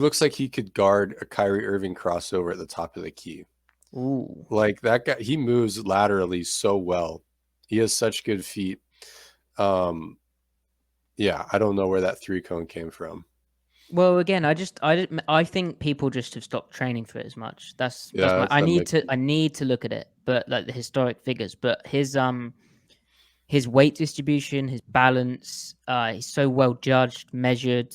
looks like he could guard a Kyrie Irving crossover at the top of the key. Ooh. Like that guy, he moves laterally so well. He has such good feet. Um, yeah, I don't know where that three cone came from. Well, again, I think people just have stopped training for it as much. That's Yeah, my. that might be. I need to look at it, but like the historic figures. But his weight distribution, his balance, he's so well judged, measured.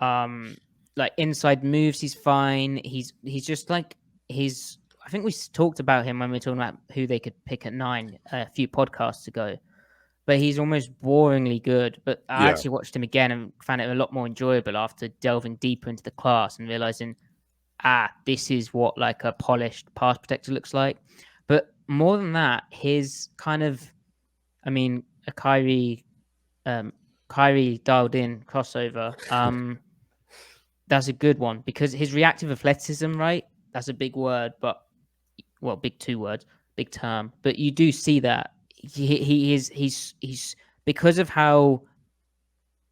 Um, like inside moves, he's fine. He's just like he's. I think we talked about him when we were talking about who they could pick at 9 a few podcasts ago. But he's almost boringly good. But I Yeah. actually watched him again and found it a lot more enjoyable after delving deeper into the class and realizing, this is what like a polished pass protector looks like. But more than that, his kind of, I mean, a um, Kyrie dialed in crossover. That's a good one because his reactive athleticism, right? That's a big word, but well, big two words, big term. But you do see that he's because of how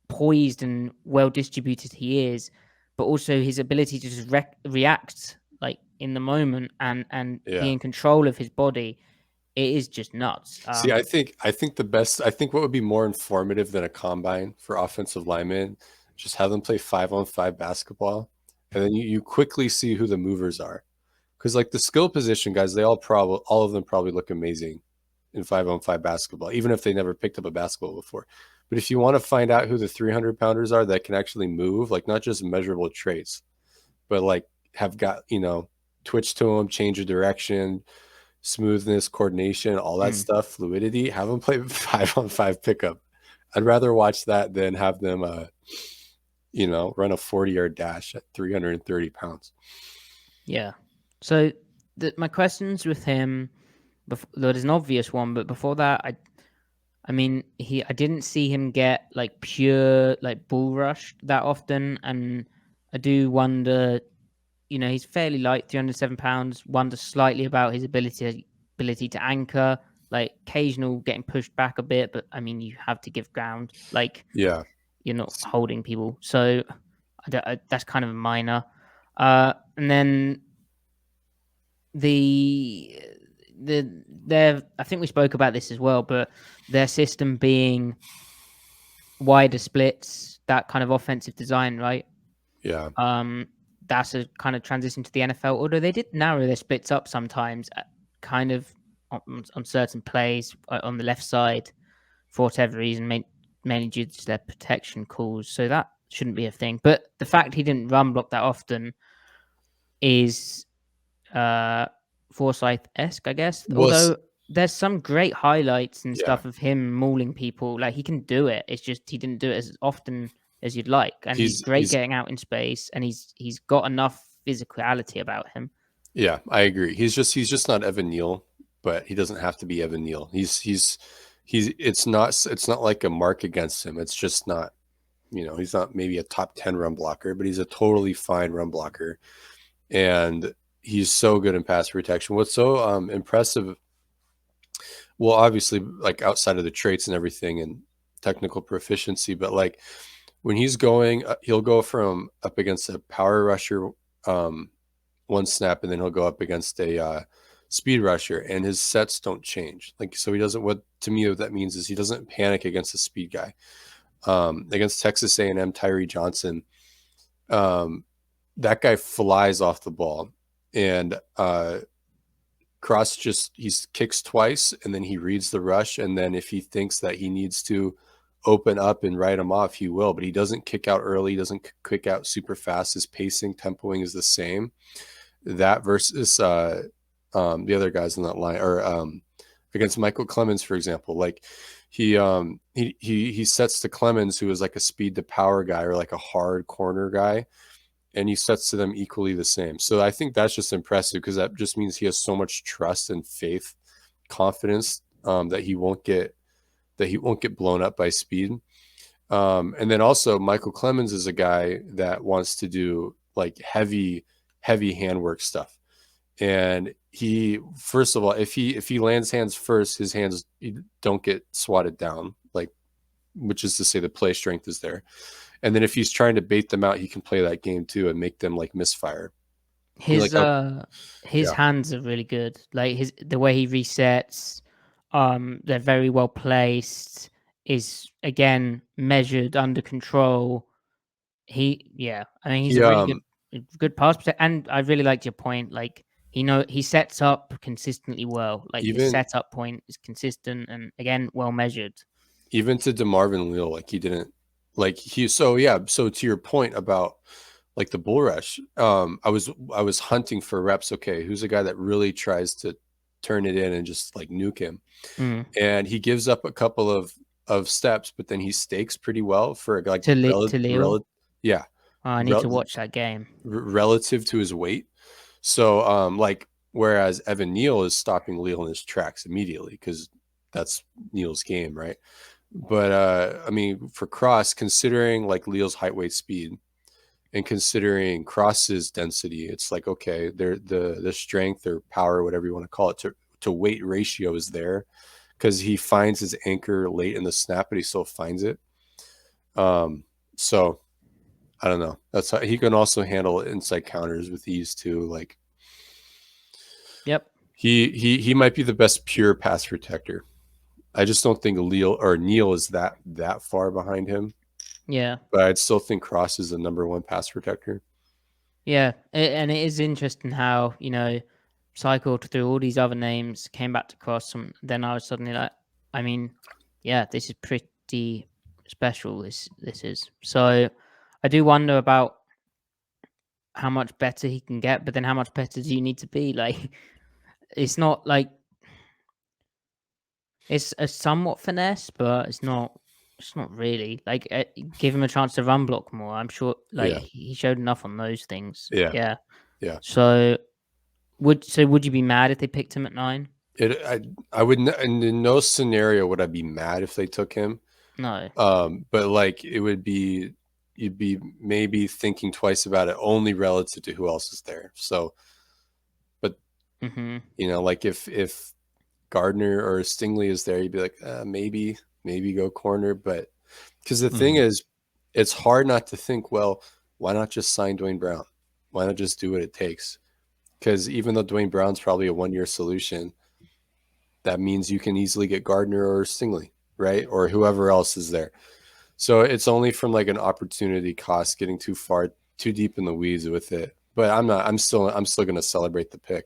poised and well distributed he is, but also his ability to just react like in the moment and be Yeah. in control of his body. It is just nuts. See, I think the best I think what would be more informative than a combine for offensive linemen, just have them play 5-on-5 basketball, and then you quickly see who the movers are. Because like the skill position guys, all of them probably look amazing in 5-on-5 basketball, even if they never picked up a basketball before. But if you want to find out who the 300 pounders are that can actually move, like not just measurable traits, but like have got, twitch to them, change of direction, smoothness, coordination, all that Mm. stuff, fluidity, have them play 5-on-5 pickup. I'd rather watch that than have them, run a 40-yard dash at 330 pounds. Yeah. So my questions with him, there's an obvious one, but before that, I mean, I didn't see him get like pure like bull rushed that often, and I do wonder. He's fairly light, 307 pounds. Wonder slightly about his ability to anchor, like occasional getting pushed back a bit, but I mean, you have to give ground. Like Yeah. you're not holding people, so that's kind of a minor. And then the their I think we spoke about this as well, but their system being wider splits, that kind of offensive design, right? Yeah. Um, that's a kind of transition to the NFL. Although they did narrow their splits up sometimes, kind of on certain plays on the left side for whatever reason, mainly due to their protection calls. So that shouldn't be a thing. But the fact he didn't run block that often is uh, Forsyth-esque, I guess. Was Although there's some great highlights and yeah. stuff of him mauling people. Like he can do it. It's just he didn't do it as often as you'd like. And he's He's great he's getting out in space, and he's got enough physicality about him. yeah, I agree. He's just not Evan Neal, but he doesn't have to be Evan Neal. He's it's not like a mark against him. It's just not, he's not maybe a top 10 run blocker, but he's a totally fine run blocker. And he's so good in pass protection. What's so impressive, well, obviously, like outside of the traits and everything and technical proficiency, but like when he's going, he'll go from up against a power rusher um, one snap, and then he'll go up against a speed rusher, and his sets don't change. Like, so he doesn't. What to me, what that means is he doesn't panic against a speed guy. Against Texas A&M, Tyree Johnson, um, that guy flies off the ball, and Cross just he kicks twice, and then he reads the rush, and then if he thinks that he needs to open up and write him off, he will. But he doesn't kick out early, he doesn't kick out super fast. His pacing, tempoing is the same. That versus the other guys in that line, or against Michael Clemens, for example, like he sets to Clemens, who is like a speed to power guy or like a hard corner guy, and he sets to them equally the same. So I think that's just impressive because that just means he has so much trust and faith, confidence that he won't get blown up by speed. And then also Michael Clemens is a guy that wants to do like heavy handwork stuff. And he, first of all, if he lands hands first, his hands don't get swatted down. Like which is to say the play strength is there. And then if he's trying to bait them out, he can play that game too and make them like misfire. His Like how, his yeah, hands are really good. Like the way he resets, they're very well placed. Is again measured, under control. I mean, he's he a really good pass protector. And I really liked your point. Like he sets up consistently well. Like his even setup point is consistent and again well measured. even to DeMarvin Leal, like he didn't like he so yeah. So to your point about like the bull rush, I was hunting for reps. Okay, who's a guy that really tries to turn it in and just like nuke him? Mm. And he gives up a couple of steps, but then he stakes pretty well for like To Leo, yeah, oh, I need rel- to watch that game. relative to his weight. So like whereas Evan Neal is stopping Leal in his tracks immediately because that's Neal's game, right? But I mean, for Cross, considering like Leal's height, weight, speed, and considering Cross's density, it's like okay, the strength or power, whatever you want to call it, to weight ratio is there because he finds his anchor late in the snap, but he still finds it. So I don't know. That's how he can also handle inside counters with ease too. Like Yep. he might be the best pure pass protector. I just don't think Leal or Neal is that far behind him. Yeah. But I'd still think Cross is the number one pass protector. Yeah, and it is interesting how cycled through all these other names, came back to Cross, and then I was suddenly like, I mean, yeah, this is pretty special. This is so. I do wonder about how much better he can get, but then how much better do you need to be? Like, it's not like it's a somewhat finesse, but it's not. It's not really like give him a chance to run block more. I'm sure, like Yeah, he showed enough on those things. yeah, Yeah. yeah. So would you be mad if they picked him at 9? It I would in no scenario would I be mad if they took him. No. But like it would be you'd be maybe thinking twice about it only relative to who else is there. So, but Mm-hmm. like if Gardner or Stingley is there, you'd be like maybe go corner. But because the thing Mm. is, it's hard not to think, well, why not just sign Dwayne Brown? Why not just do what it takes? Because even though Dwayne Brown's probably a 1 year solution, that means you can easily get Gardner or Stingley, right? Or whoever else is there. So it's only from like an opportunity cost getting too deep in the weeds with it. But I'm not. I'm still going to celebrate the pick.